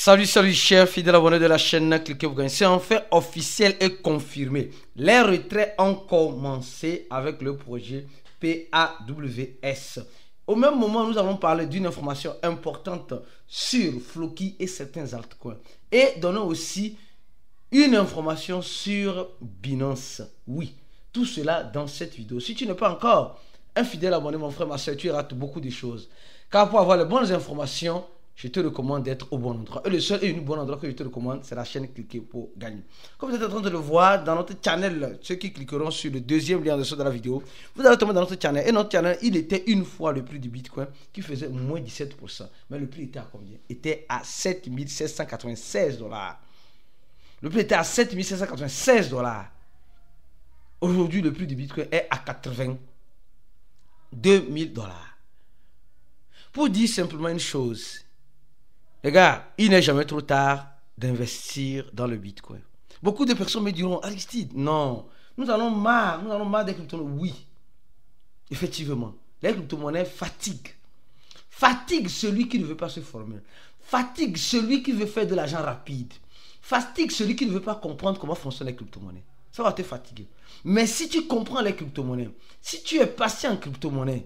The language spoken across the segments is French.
Salut chers fidèles abonnés de la chaîne, cliquez pour gagner. C'est enfin officiel et confirmé. Les retraits ont commencé avec le projet PAWS. Au même moment, nous allons parler d'une information importante sur Floki et certains altcoins. Et donnons aussi une information sur Binance. Oui, tout cela dans cette vidéo. Si tu n'es pas encore un fidèle abonné, mon frère, ma soeur, tu rates beaucoup de choses. Car pour avoir les bonnes informations, je te recommande d'être au bon endroit. Et le seul et unique bon endroit que je te recommande, c'est la chaîne Cliquez pour gagner. Comme vous êtes en train de le voir dans notre channel, ceux qui cliqueront sur le deuxième lien en dessous de la vidéo, vous allez tomber dans notre channel. Et notre channel, il était une fois le prix du Bitcoin qui faisait moins 17%. Mais le prix était à combien? Il était à 7796 dollars. Le prix était à 7796 dollars. Aujourd'hui, le prix du Bitcoin est à 82 000 dollars. Pour dire simplement une chose, les gars, il n'est jamais trop tard d'investir dans le Bitcoin. Beaucoup de personnes me diront, Aristide, non, nous en avons marre des crypto-monnaies. Oui, effectivement, les crypto-monnaies fatiguent. Fatigue celui qui ne veut pas se former. Fatigue celui qui veut faire de l'argent rapide. Fatigue celui qui ne veut pas comprendre comment fonctionnent les crypto-monnaies. Ça va te fatiguer. Mais si tu comprends les crypto-monnaies, si tu es patient en crypto-monnaie,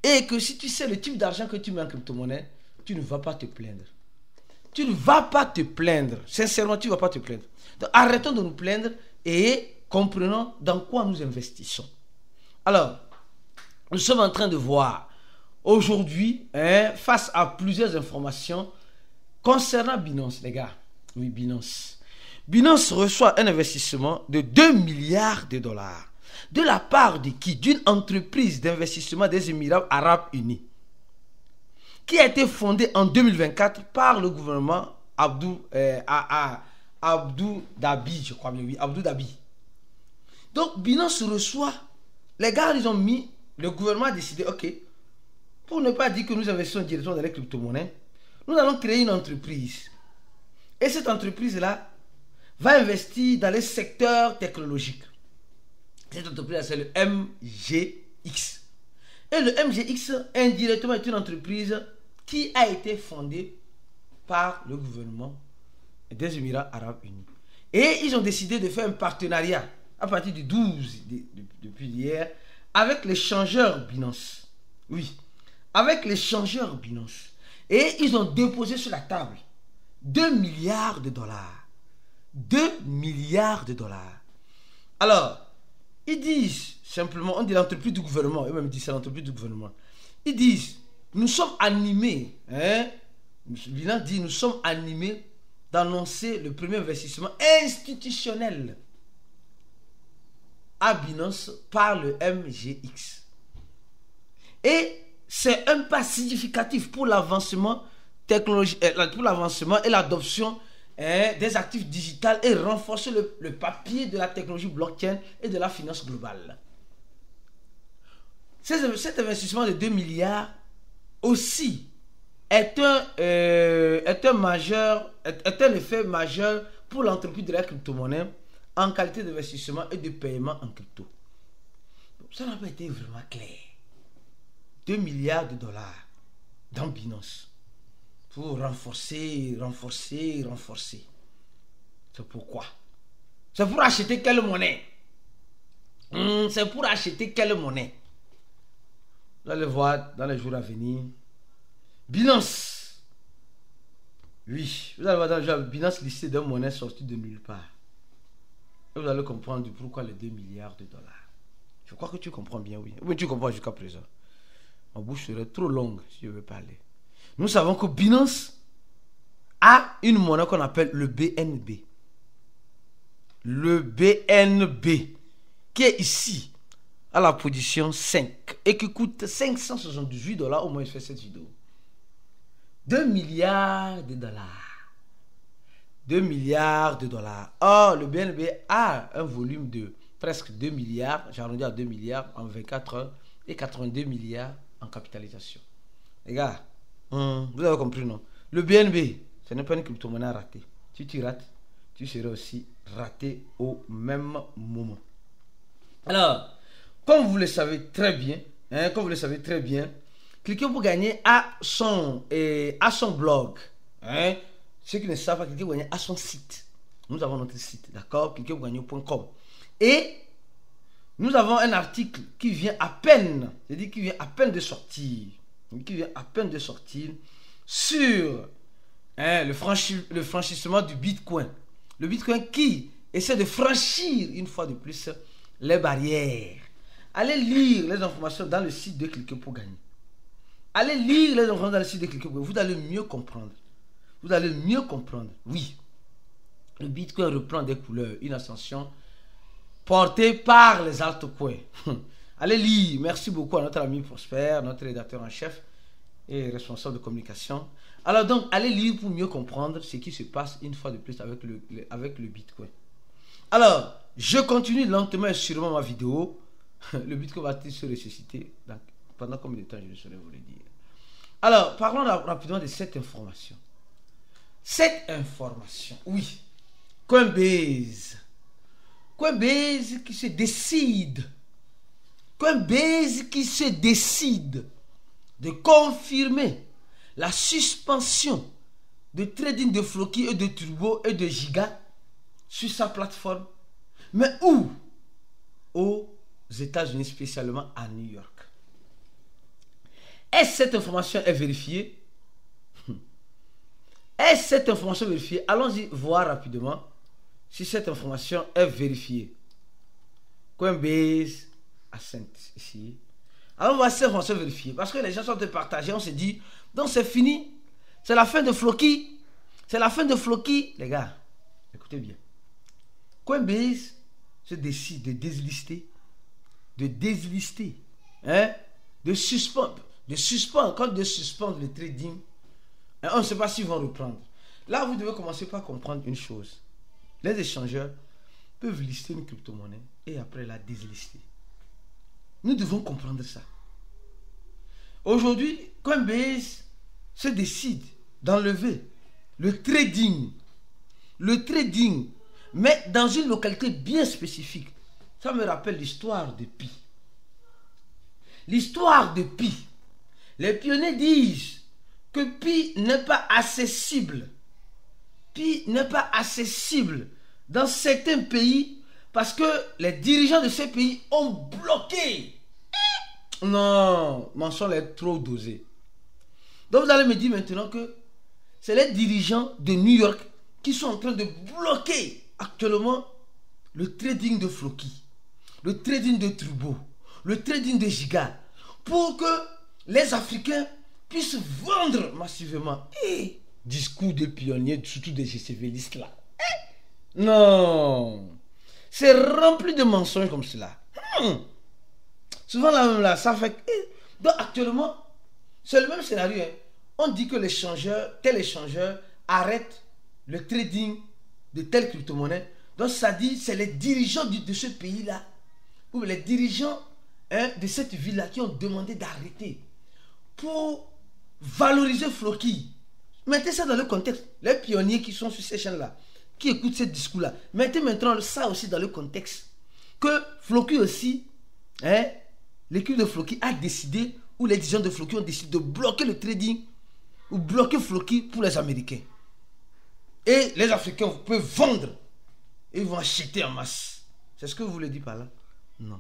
et que si tu sais le type d'argent que tu mets en crypto-monnaie, tu ne vas pas te plaindre. Tu ne vas pas te plaindre. Sincèrement, tu ne vas pas te plaindre. Donc, arrêtons de nous plaindre et comprenons dans quoi nous investissons. Alors, nous sommes en train de voir aujourd'hui, face à plusieurs informations concernant Binance, les gars. Oui, Binance. Binance reçoit un investissement de 2 milliards de dollars. De la part de qui? D'une entreprise d'investissement des Émirats Arabes Unis, qui a été fondée en 2024 par le gouvernement Abdou Dhabi, je crois bien, oui, Abdou Dhabi. Donc, Binance reçoit, les gars, ils ont mis, le gouvernement a décidé, ok, pour ne pas dire que nous investissons directement dans les crypto-monnaies, nous allons créer une entreprise. Et cette entreprise-là va investir dans les secteurs technologiques. Cette entreprise, c'est le MGX. Et le MGX, indirectement, est une entreprise qui a été fondée par le gouvernement des Émirats Arabes Unis. Et ils ont décidé de faire un partenariat à partir du 12, depuis hier, avec l'échangeur Binance. Oui, avec l'échangeur Binance. Et ils ont déposé sur la table 2 milliards de dollars. 2 milliards de dollars. Alors, ils disent simplement, on dit l'entreprise du gouvernement, eux-mêmes disent c'est l'entreprise du gouvernement. Ils disent, nous sommes animés, Binance dit, nous sommes animés d'annoncer le premier investissement institutionnel à Binance par le MGX. Et c'est un pas significatif pour l'avancement technologique, pour l'avancement et l'adoption des actifs digitales et renforcer le papier de la technologie blockchain et de la finance globale. Cet investissement de 2 milliards aussi est un effet majeur pour l'entreprise de la crypto-monnaie en qualité d'investissement et de paiement en crypto. Donc, ça n'a pas été vraiment clair. 2 milliards de dollars dans Binance pour renforcer. C'est pourquoi? C'est pour acheter quelle monnaie? C'est pour acheter quelle monnaie? Vous allez voir dans les jours à venir. Binance. Oui, vous allez voir dans le jour Binance listée d'une monnaie sortie de nulle part. Et vous allez comprendre pourquoi les 2 milliards de dollars. Je crois que tu comprends bien, oui. Oui, tu comprends jusqu'à présent. Ma bouche serait trop longue si je veux parler. Nous savons que Binance a une monnaie qu'on appelle le BNB. Le BNB, qui est ici, à la position 5, et qui coûte 578 dollars au moment où je fais cette vidéo. 2 milliards de dollars. 2 milliards de dollars. Or, le BNB a un volume de presque 2 milliards, j'ai arrondi à 2 milliards en 24 heures, et 82 milliards en capitalisation. Les gars, vous avez compris, non? Le BNB, ce n'est pas une crypto-monnaie ratée. Si tu rates, tu seras aussi raté au même moment. Alors, comme vous le savez très bien, Cliquez pour gagner à son blog. ceux qui ne savent pas, cliquez pour gagner a son site. Nous avons notre site, d'accord? Cliquez pour gagner.com. Et nous avons un article qui vient à peine, c'est-à-dire qui vient à peine de sortir, sur le franchissement du Bitcoin. Le Bitcoin qui essaie de franchir une fois de plus les barrières. Allez lire les informations dans le site de Cliquez pour gagner. Allez lire les informations dans le site de Cliquez pour gagner. Vous allez mieux comprendre. Vous allez mieux comprendre. Oui, le Bitcoin reprend des couleurs, une ascension portée par les altcoins. Allez lire. Merci beaucoup à notre ami Prosper, notre rédacteur en chef et responsable de communication. Alors donc, allez lire pour mieux comprendre ce qui se passe une fois de plus avec le Bitcoin. Alors, je continue lentement et sûrement ma vidéo. Le Bitcoin va-t-il se ressusciter pendant combien de temps, je ne saurais vous le dire. Alors, parlons rapidement de cette information. Cette information, oui. Coinbase qui se décide. Coinbase qui se décide de confirmer la suspension de trading de Floki et de Turbo et de Giga sur sa plateforme. Mais où? Aux États-Unis, spécialement à New York. Est-ce que cette information est vérifiée? Est-ce que cette information est vérifiée? Allons-y voir rapidement si cette information est vérifiée. Coinbase, Ascent, ici. Alors on va voir si cette information est vérifiée. Parce que les gens sont de partager, on se dit, donc c'est fini. C'est la fin de Floki. C'est la fin de Floki. Les gars, écoutez bien. Coinbase se décide de déslister. De suspendre. Quand de suspendre le trading, on ne sait pas s'ils vont reprendre. Là, vous devez commencer par comprendre une chose. Les échangeurs peuvent lister une crypto-monnaie et après la déslister. Nous devons comprendre ça. Aujourd'hui, Coinbase se décide d'enlever le trading. Le trading, mais dans une localité bien spécifique. Ça me rappelle l'histoire de Pi. L'histoire de Pi. Les pionniers disent que Pi n'est pas accessible. Pi n'est pas accessible dans certains pays parce que les dirigeants de ces pays ont bloqué. Non, mensonge est trop dosé. Donc vous allez me dire maintenant que c'est les dirigeants de New York qui sont en train de bloquer actuellement le trading de Floki, le trading de Turbo, le trading de Giga, pour que les Africains puissent vendre massivement. Et discours de pionniers, surtout des GCVistes là. Non, c'est rempli de mensonges comme cela. Souvent là même là, ça fait que... Donc actuellement, c'est le même scénario. On dit que tel échangeur arrête le trading de telle crypto-monnaie. Donc ça dit, c'est les dirigeants de ce pays-là, ou les dirigeants de cette ville-là qui ont demandé d'arrêter pour valoriser Floki. Mettez ça dans le contexte. Les pionniers qui sont sur ces chaînes-là, qui écoutent ce discours-là, mettez maintenant ça aussi dans le contexte. Que Floki aussi, l'équipe de Floki a décidé, ou les dirigeants de Floki ont décidé de bloquer le trading, ou bloquer Floki pour les Américains. Et les Africains peuvent vendre, et ils vont acheter en masse. C'est ce que vous voulez dire par là? Non.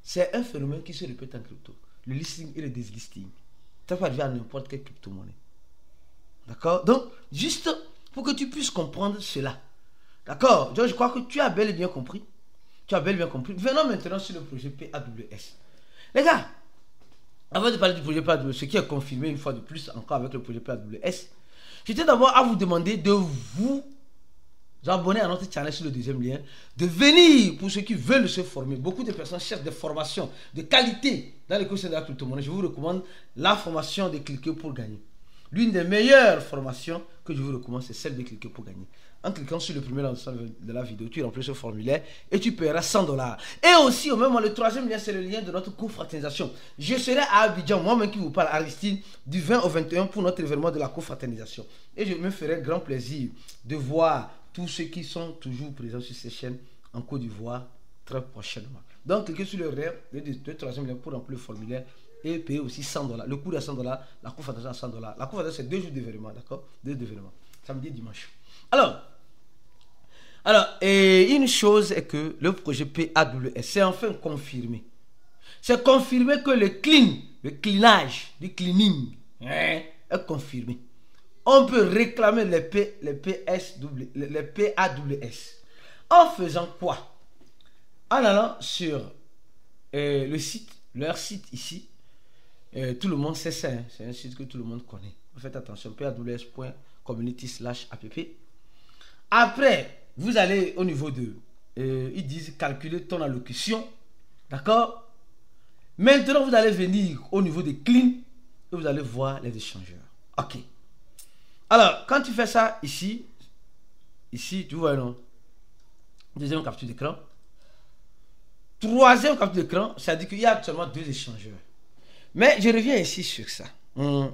C'est un phénomène qui se répète en crypto. Le listing et le déslisting. Ça peut arriver à n'importe quelle crypto-monnaie. D'accord? Donc, juste pour que tu puisses comprendre cela. D'accord? Donc, je crois que tu as bel et bien compris. Venons maintenant sur le projet PAWS. Les gars, avant de parler du projet PAWS, ce qui est confirmé une fois de plus encore avec le projet PAWS, j'étais d'abord à vous demander de vous abonner à notre channel sur le deuxième lien, de venir pour ceux qui veulent se former. Beaucoup de personnes cherchent des formations de qualité dans l'écosystème de la crypto-monnaie. Je vous recommande la formation de Cliquer pour gagner. L'une des meilleures formations que je vous recommande, c'est celle de Cliquer pour gagner. En cliquant sur le premier lancement de la vidéo, tu remplis ce formulaire et tu paieras $100. Et aussi, au même moment, le troisième lien, c'est le lien de notre confraternisation. Je serai à Abidjan, moi-même qui vous parle, Aristide, du 20 au 21 pour notre événement de la confraternisation. Et je me ferai grand plaisir de voir tous ceux qui sont toujours présents sur ces chaînes en Côte d'Ivoire très prochainement. Donc, cliquez sur le troisième lien pour remplir le formulaire et payer aussi $100. Le coût est $100, la conférence est $100. La conférence, c'est 2 jours d'événement, d'accord? 2 jours d'événement. samedi et dimanche. Alors, et une chose est que le projet PAWS, c'est enfin confirmé. C'est confirmé que le cleanage, le cleaning, est confirmé. On peut réclamer les PAWS. En faisant quoi? En allant sur le site, leur site ici. Tout le monde sait ça, hein. C'est un site que tout le monde connaît. Faites attention, paws.community/app. Après, vous allez au niveau de, ils disent calculer ton allocution, d'accord? Maintenant, vous allez venir au niveau des clean et vous allez voir les échangeurs. Ok. Alors, quand tu fais ça ici, tu vois, non? Deuxième capture d'écran. Troisième capture d'écran, ça dit qu'il y a actuellement 2 échangeurs. Mais je reviens ici sur ça.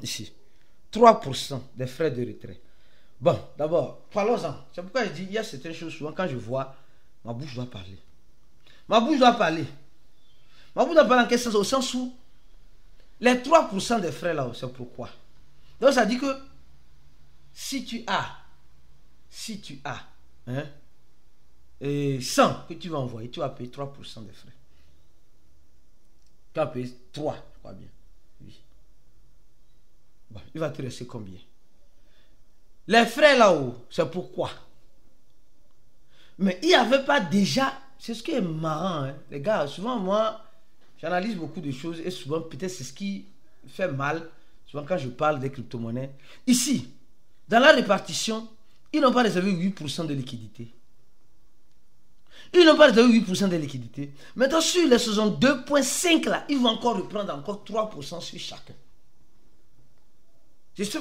Ici. 3% des frais de retrait. Bon, d'abord, parlons-en. C'est pourquoi je dis, il y a certaines choses, souvent quand je vois, ma bouche doit parler. Ma bouche doit parler en quel sens? Au sens où les 3% des frais là, c'est pourquoi. Donc ça dit que si tu as 100 que tu vas envoyer, tu vas payer 3% des frais. Tu vas payer 3, je crois bien. Oui. Bon, il va te rester combien? Les frais là-haut, c'est pourquoi. Mais il n'y avait pas déjà... C'est ce qui est marrant, hein. Les gars, souvent moi, j'analyse beaucoup de choses et souvent peut-être c'est ce qui fait mal, souvent quand je parle des crypto-monnaies. Ici, dans la répartition, ils n'ont pas réservé 8% de liquidité. Ils n'ont pas réservé 8% de liquidité. Maintenant, sur les 62,5 là, ils vont encore reprendre encore 3% sur chacun.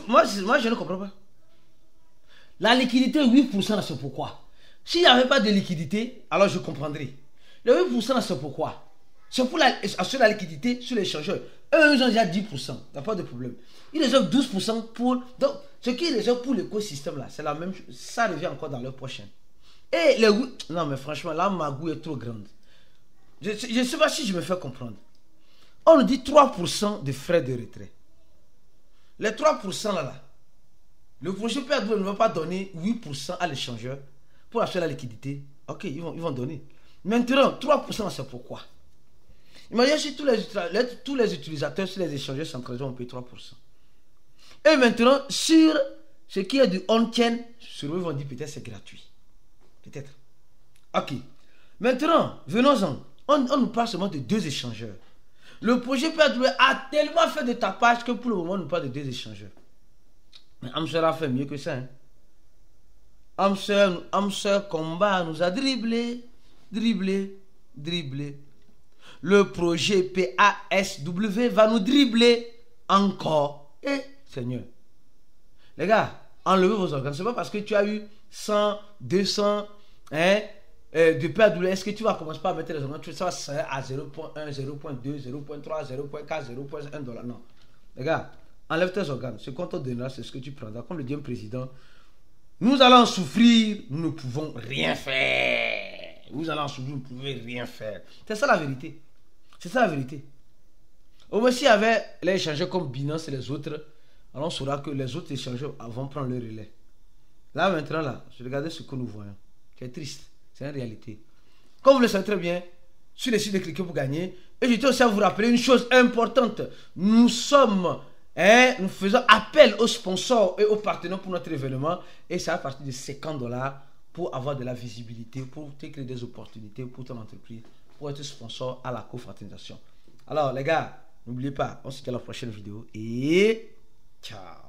Moi, je ne comprends pas. La liquidité, 8%, c'est pourquoi. S'il n'y avait pas de liquidité, alors je comprendrais. Le 8%, c'est pourquoi. C'est pour assurer la liquidité sur l'échangeur. Eux, ils ont déjà 10%. Il n'y a pas de problème. Ils réservent 12% pour... Donc, ce qu'ils réservent pour l'écosystème, là, c'est la même chose. Ça revient encore dans leur prochain. Et les... Non, mais franchement, là, ma goût est trop grande. Je ne sais pas si je me fais comprendre. On nous dit 3% de frais de retrait. Les 3% là, le projet PAW ne va pas donner 8% à l'échangeur pour assurer la liquidité. Ok, ils vont donner. Maintenant, 3%, c'est pourquoi. Imaginez si tous les utilisateurs sur les échangeurs centralisés ont payé 3%. Et maintenant, sur ce qui est du on-chain, sur eux, ils vont dire peut-être c'est gratuit. Peut-être. Ok. Maintenant, venons-en. On nous parle seulement de 2 échangeurs. Le projet PAW a tellement fait de tapage que pour le moment, on nous parle de 2 échangeurs. Mais Amser a fait mieux que ça. Hein. Amser Combat nous a dribblé. Le projet PASW va nous dribbler encore. Et Seigneur. Les gars, enlevez vos organes. C'est pas parce que tu as eu 100, 200 de PAWS que tu vas commencer par mettre les organes. Ça va se à 0.1, 0.2, 0.3, 0.4, 0.1 $. Non. Les gars, enlève tes organes. Ce qu'on te donnera, c'est ce que tu prendras. Comme le dit un président, nous allons souffrir, nous ne pouvons rien faire. Vous allez en souffrir, vous ne pouvez rien faire. C'est ça la vérité. C'est ça la vérité. Au moins, s'il y avait les échangeurs comme Binance et les autres, alors on saura que les autres échangeurs vont prendre le relais. Là, maintenant, là, regardez ce que nous voyons. C'est triste. C'est une réalité. Comme vous le savez très bien, sur les sites de cliquer pour gagner. Et je tiens aussi à vous rappeler une chose importante. Nous faisons appel aux sponsors et aux partenaires pour notre événement. Et c'est à partir de $50 pour avoir de la visibilité, pour te créer des opportunités pour ton entreprise, pour être sponsor à la co-fraternisation. Alors les gars, n'oubliez pas, on se dit à la prochaine vidéo et ciao.